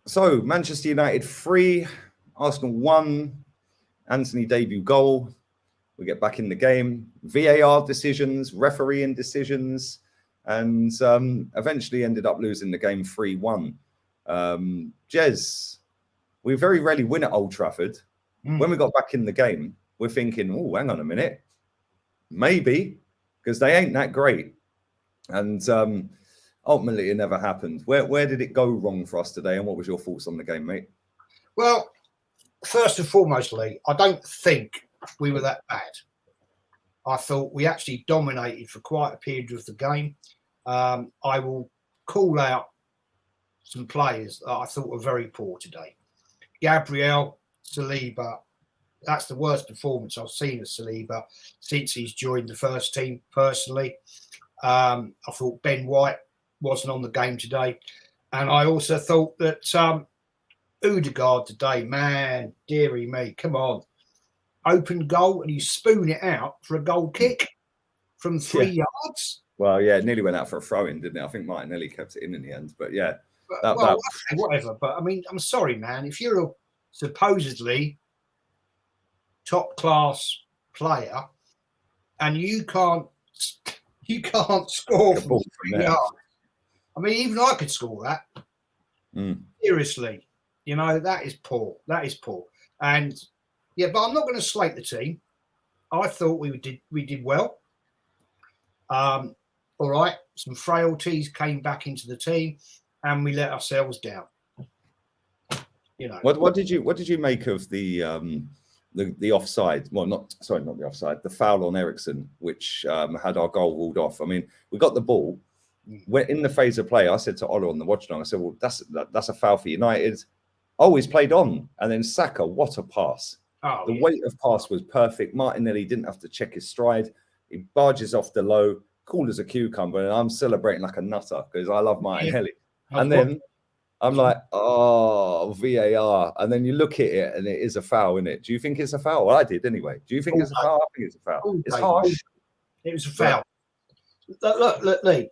So Manchester United 3, Arsenal 1, Anthony debut goal. We get back in the game. VAR decisions, refereeing decisions, and eventually ended up losing the game 3-1. Jez, we very rarely win at Old Trafford. When we got back in the game, we're thinking, oh, hang on a minute. Maybe, because they ain't that great. And ultimately, it never happened. Where did it go wrong for us today? And what was your thoughts on the game, mate? Well, first and foremost, Lee, I don't think we were that bad. I thought we actually dominated for quite a period of the game. I will call out some players that I thought were very poor today. Gabriel, Saliba, that's the worst performance I've seen of Saliba since he's joined the first team, personally. I thought Ben White wasn't on the game today. And I also thought that Odegaard today, man, dearie me, come on. Open goal and you spoon it out for a goal kick from 3 yards. Well, yeah, it nearly went out for a throw-in, didn't it? I think Martinelli kept it in the end. But yeah, whatever. But I mean, I'm sorry, man. If you're a supposedly top-class player and you can't score from 3 yards. I mean, even I could score that. Seriously, you know, that is poor. That is poor. And yeah, but I'm not going to slate the team. I thought we did well. All right, some frailties came back into the team, and we let ourselves down. You know. What did you make of the offside? Well, not the offside. The foul on Eriksen, which had our goal ruled off. I mean, we got the ball. We're in the phase of play. I said to Ola on the watch along, I said, well, that's a foul for United. Oh, he's played on. And then Saka, what a pass. Oh, the weight of pass was perfect. Martinelli didn't have to check his stride. He barges off the low, cool as a cucumber. And I'm celebrating like a nutter because I love Martinelli. And then I'm like, oh, VAR. And then you look at it and it is a foul, isn't it? Do you think it's a foul? Well, I did anyway. Do you think it's a foul? I think it's a foul. It's harsh. It was a foul. Look, Lee.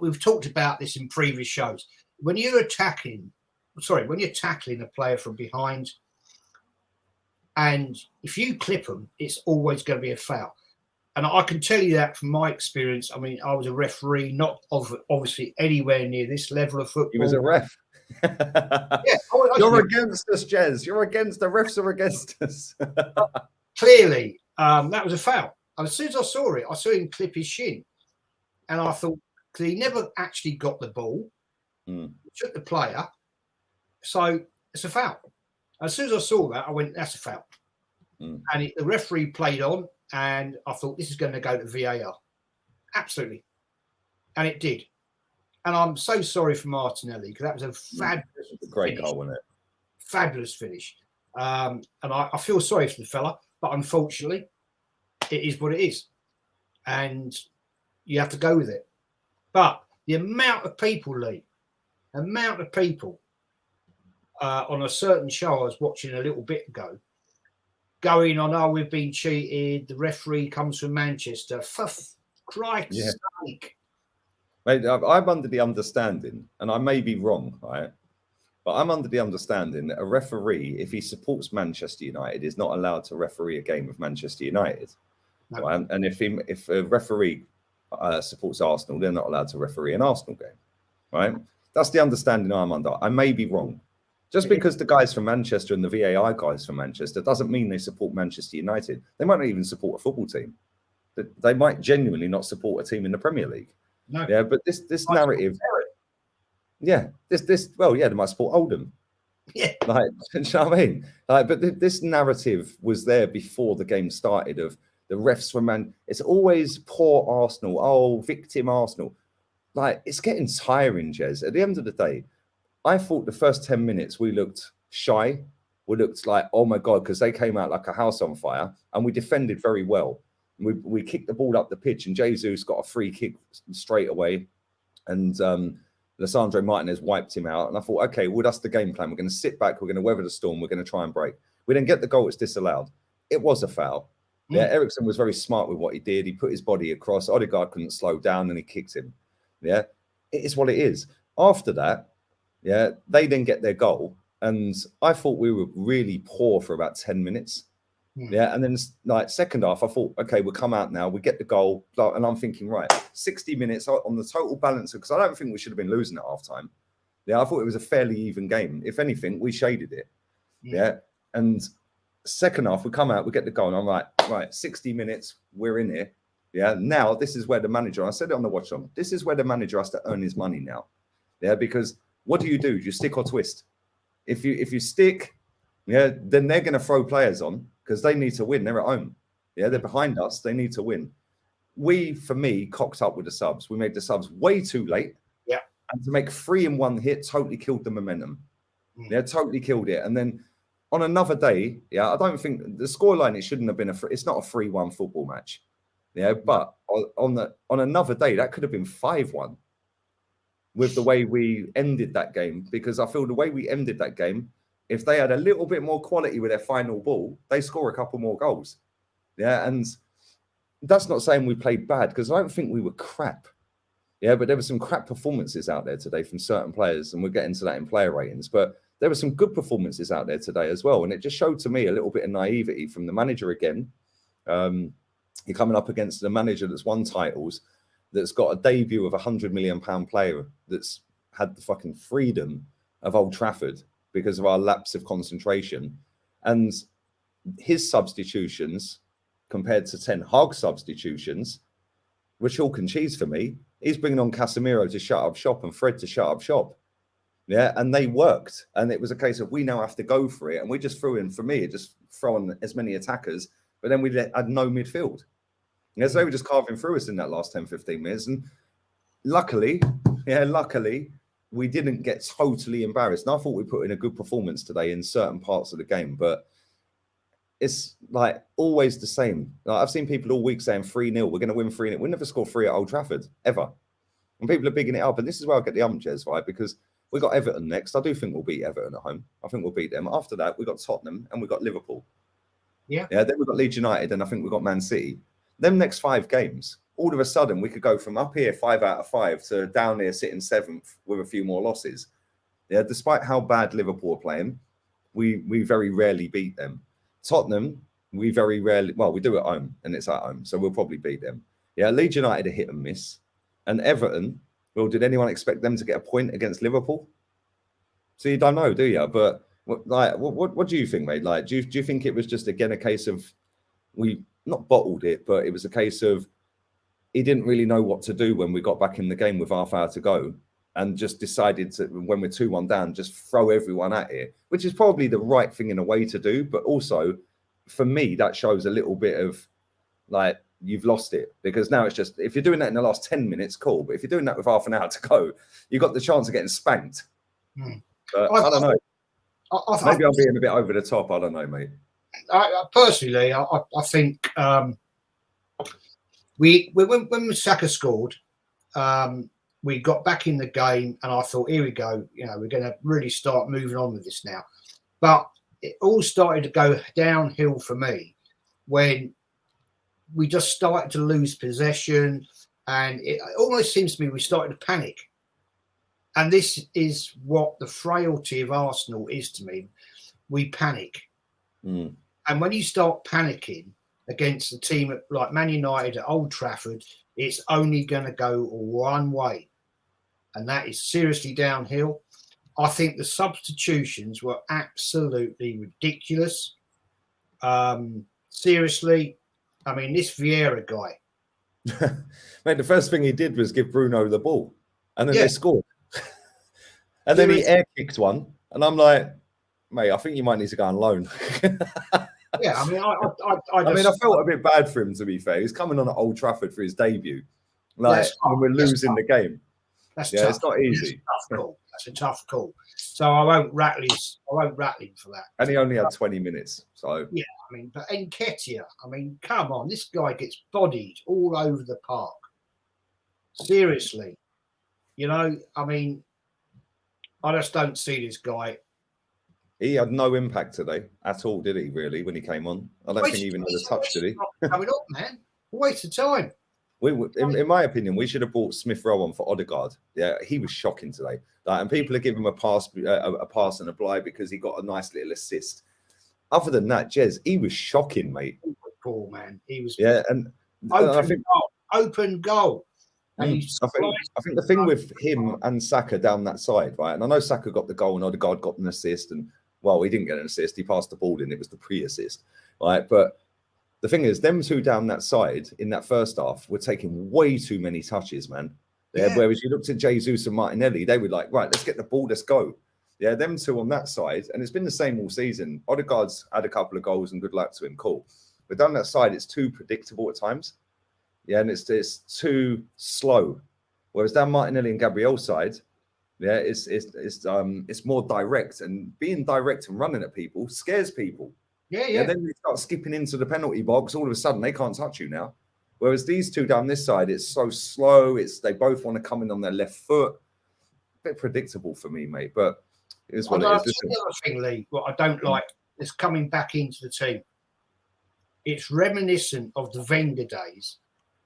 We've talked about this in previous shows. When you're tackling a player from behind, and if you clip them, it's always going to be a foul. And I can tell you that from my experience. I mean, I was a referee, not obviously anywhere near this level of football. He was a ref. You're against us, Jez. You're against the refs are against us. Clearly, that was a foul. And as soon as I saw him clip his shin. And I thought, because he never actually got the ball, took the player, so it's a foul. As soon as I saw that, I went, that's a foul. And the referee played on, and I thought, this is going to go to VAR. Absolutely. And it did. And I'm so sorry for Martinelli, because that was a fabulous great goal, wasn't it? Fabulous finish. And I feel sorry for the fella, but unfortunately, it is what it is. And you have to go with it. But the amount of people, Lee, on a certain show I was watching a little bit ago, going on, oh, we've been cheated. The referee comes from Manchester. For Christ's sake. Mate, I'm under the understanding, and I may be wrong, right? But I'm under the understanding that a referee, if he supports Manchester United, is not allowed to referee a game of Manchester United. No. Right? And if a referee supports Arsenal, they're not allowed to referee an Arsenal game, right? That's the understanding I'm under. I may be wrong. Just because the guys from Manchester and the VAR guys from Manchester doesn't mean they support Manchester United. They might not even support a football team. They might genuinely not support a team in the Premier League. No. Yeah, but this narrative, they might support Oldham. Yeah, like, you know what I mean? Like, but this narrative was there before the game started of the refs were it's always poor Arsenal. Oh, victim Arsenal. Like, it's getting tiring, Jez. At the end of the day, I thought the first 10 minutes we looked shy. We looked like, oh my God, because they came out like a house on fire, and we defended very well. We kicked the ball up the pitch, and JEZ'S got a free kick straight away, and Lissandro Martinez wiped him out. And I thought, okay, well, that's the game plan. We're going to sit back. We're going to weather the storm. We're going to try and break. We didn't get the goal. It's disallowed. It was a foul. Yeah, Eriksen was very smart with what he did. He put his body across. Odegaard couldn't slow down, and he kicked him. Yeah, it is what it is. After that, Yeah, they then get their goal, and I thought we were really poor for about 10 minutes. Yeah, and then like second half, I thought, okay, we'll come out now, we get the goal, and I'm thinking, right, 60 minutes on the total balance, because I don't think we should have been losing at half time. Yeah, I thought it was a fairly even game. If anything, we shaded it. Yeah, and second half, we come out, we get the goal, and I'm like, right, 60 minutes, we're in here. Yeah, now this is where the manager, I said it on the watch on, this is where the manager has to earn his money now. Yeah, because what do? You stick or twist. If you stick, yeah, then they're going to throw players on because they need to win. They're at home. Yeah, they're behind us. They need to win. We, for me, cocked up with the subs. We made the subs way too late. Yeah. And to make 3 in 1 hit totally killed the momentum. Yeah, totally killed it. And then on another day, yeah, I don't think the scoreline, it shouldn't have been it's not a 3-1 football match. Yeah, but on another day, that could have been 5-1 with the way we ended that game, because I feel the way we ended that game, if they had a little bit more quality with their final ball, they score a couple more goals. Yeah, and that's not saying we played bad, because I don't think we were crap. Yeah, but there were some crap performances out there today from certain players, and we'll get into that in player ratings. But there were some good performances out there today as well, and it just showed to me a little bit of naivety from the manager again. You're coming up against a manager that's won titles, that's got a debut of £100 million player, that's had the fucking freedom of Old Trafford because of our lapse of concentration. And his substitutions compared to Ten Hag's substitutions were chalk and cheese for me. He's bringing on Casemiro to shut up shop and Fred to shut up shop. Yeah, and they worked. And it was a case of we now have to go for it. And we just threw in, for me, just throwing as many attackers, but then we had no midfield. Yeah, so they were just carving through us in that last 10, 15 minutes. And luckily, we didn't get totally embarrassed. And I thought we put in a good performance today in certain parts of the game, but it's like always the same. Like, I've seen people all week saying 3-0, we're going to win 3-0. We never score 3 at Old Trafford, ever. And people are bigging it up. And this is where I get the JEZ'S, right? Because we got Everton next. I do think we'll beat Everton at home. I think we'll beat them. After that, we got Tottenham and we got Liverpool. Yeah. Yeah, then we've got Leeds United, and I think we've got Man City. Them next 5 games, all of a sudden, we could go from up here 5 out of 5 to down here sitting 7th with a few more losses. Yeah, despite how bad Liverpool are playing, we very rarely beat them. Tottenham, we very rarely, well, we do at home, and it's at home, so we'll probably beat them. Yeah, Leeds United are hit and miss. And Everton, well, did anyone expect them to get a point against Liverpool? So you don't know, do you? But what do you think, mate? Like, do you think it was just, again, a case of we not bottled it, but it was a case of he didn't really know what to do when we got back in the game with half hour to go, and just decided to, when we're 2-1 down, just throw everyone at it, which is probably the right thing in a way to do. But also, for me, that shows a little bit of like, you've lost it, because now it's just, if you're doing that in the last 10 minutes, cool. But if you're doing that with half an hour to go, you've got the chance of getting spanked. But I don't know. Maybe I'm being a bit over the top. I don't know, mate. Personally, I think when Saka scored, we got back in the game, and I thought, here we go. You know, we're going to really start moving on with this now. But it all started to go downhill for me when we just started to lose possession, and it almost seems to me we started to panic. And this is what the frailty of Arsenal is to me. We panic. And when you start panicking against a team like Man United at Old Trafford, it's only going to go one way. And that is seriously downhill. I think the substitutions were absolutely ridiculous. Seriously, I mean, this Vieira guy. Mate, the first thing he did was give Bruno the ball, and then they scored. And then he air kicked one, and I'm like, mate, I think you might need to go on loan. Yeah, I mean, I felt a bit bad for him, to be fair. He's coming on at Old Trafford for his debut, like when we're losing the game. That's tough. It's not easy. That's a tough call. So I won't rattle him for that. And he only had 20 minutes. So yeah, I mean, but Nketiah, I mean, come on, this guy gets bodied all over the park. Seriously, you know, I mean, I just don't see this guy. He had no impact today at all, did he, really, when he came on? I don't think he even had a touch, did he? Coming up, man. A waste of time. In my opinion, we should have brought Smith Rowe on for Odegaard. Yeah, he was shocking today. Like, and people are giving him a pass and a blind because he got a nice little assist. Other than that, Jez, he was shocking, mate. Poor man. He was. Yeah, and I think open goal. And I think the thing with him and Saka down that side, right? And I know Saka got the goal and Odegaard got an assist, and well, he didn't get an assist. He passed the ball in. It was the pre-assist, right? But the thing is, them two down that side in that first half were taking way too many touches, man. Yeah. Whereas you looked at Jesus and Martinelli, they were like, right, let's get the ball, let's go. Yeah, them two on that side, and it's been the same all season. Odegaard's had a couple of goals and good luck to him, cool. But down that side, it's too predictable at times. Yeah, and it's too slow. Whereas down Martinelli and Gabriel's side, yeah, it's more direct, and being direct and running at people scares people. Yeah. And then they start skipping into the penalty box. All of a sudden, they can't touch you now. Whereas these two down this side, it's so slow. They both want to come in on their left foot. A bit predictable for me, mate. But it is what it is. The other thing, Lee, what I don't like is coming back into the team. It's reminiscent of the Wenger days.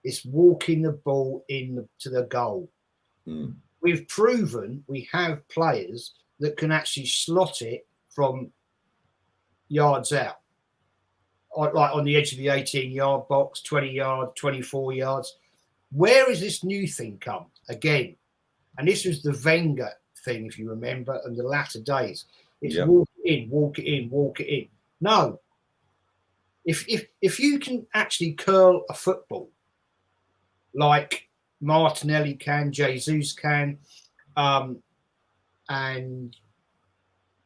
It's walking the ball to the goal. We've proven we have players that can actually slot it from yards out, like on the edge of the 18-yard box, 20 yards, 24 yards. Where has this new thing come again? And this was the Wenger thing, if you remember, and the latter days. It's walk it in, walk it in, walk it in. No. If you can actually curl a football like Martinelli can, Jesus can, and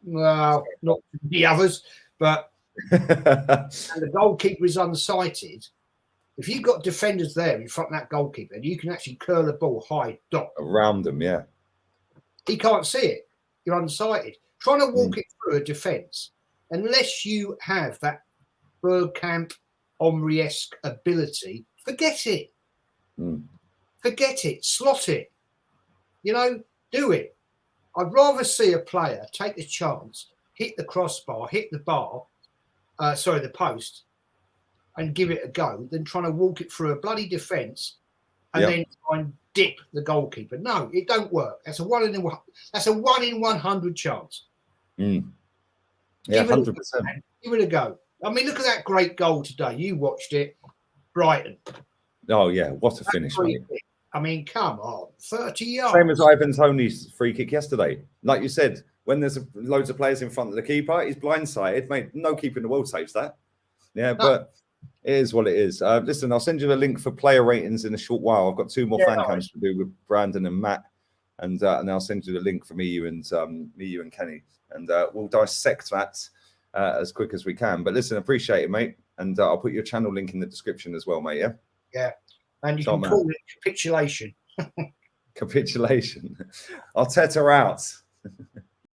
well, not the others, but and the goalkeeper is unsighted. If you've got defenders there in front of that goalkeeper, you can actually curl a ball high dot around them. Yeah, he can't see it. You're unsighted. Trying to walk it through a defence, unless you have that Bergkamp, Omri-esque ability, forget it. Forget it. Slot it. You know, do it. I'd rather see a player take a chance, hit the crossbar, hit the bar, the post, and give it a go than trying to walk it through a bloody defence and then try and dip the goalkeeper. No, it don't work. That's a 1 in 100 chance. Yeah, 100%. Give it a go. I mean, look at that great goal today. You watched it, Brighton. Oh yeah, what a finish! Mate. I mean, come on, 30 yards. Same as Ivan Toney's free kick yesterday. Like you said, when there's loads of players in front of the keeper, he's blindsided. Mate, no keeper in the world saves that. Yeah, but it is what it is. Listen, I'll send you the link for player ratings in a short while. I've got 2 more fan cams to do with Brandon and Matt, and I'll send you the link for me, you, and Kenny, and we'll dissect that as quick as we can. But listen, appreciate it, mate, and I'll put your channel link in the description as well, mate. Yeah. Yeah, and you can call it capitulation. Capitulation. Arteta out.